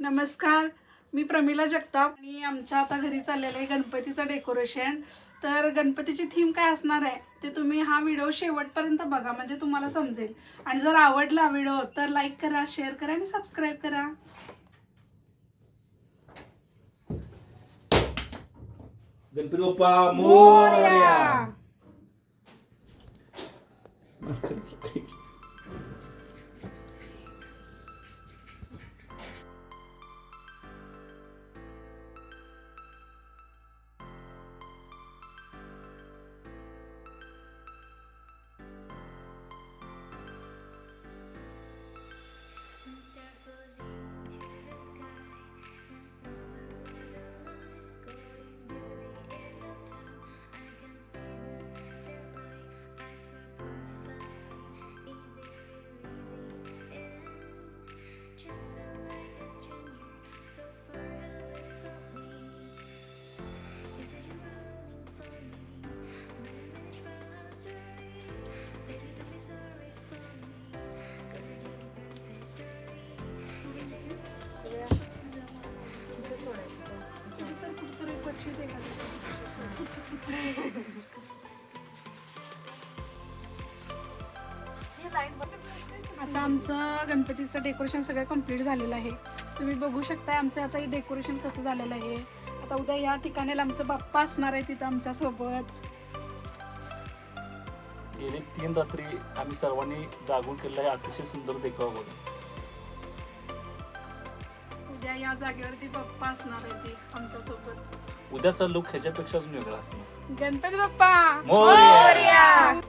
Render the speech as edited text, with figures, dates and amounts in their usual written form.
नमस्कार, मी प्रमिला जगताप आणि आमच्या आता घरी चाललेलं आहे गणपतीचं डेकोरेशन. तर गणपतीची थीम काय असणार आहे ते तुम्ही हा व्हिडिओ शेवटपर्यंत बघा, म्हणजे तुम्हाला समजेल. आणि जर आवडला व्हिडिओ तर लाईक करा, शेअर करा आणि सबस्क्राईब करा. गणपती बाप्पा मोरया. आता आमचं गणपतीचं डेकोरेशन सगळं कंप्लीट झालेलं आहे. तुम्ही बघू शकता आमचं आता हे डेकोरेशन कसं झालेलं आहे. आता उद्या या ठिकाणी आमचं बाप्पा असणार आहे तिथं आमच्या सोबत. गेली 3 रात्री आम्ही सर्वांनी जागून केलेला आहे अतिशय सुंदर देखावा बघा. उद्या या जागेवरती बाप्पा असणार आहे ते आमच्या सोबत. उद्याचा लुक ह्याच्यापेक्षा अजून वेगळा असणार. गणपती बाप्पा मोरया.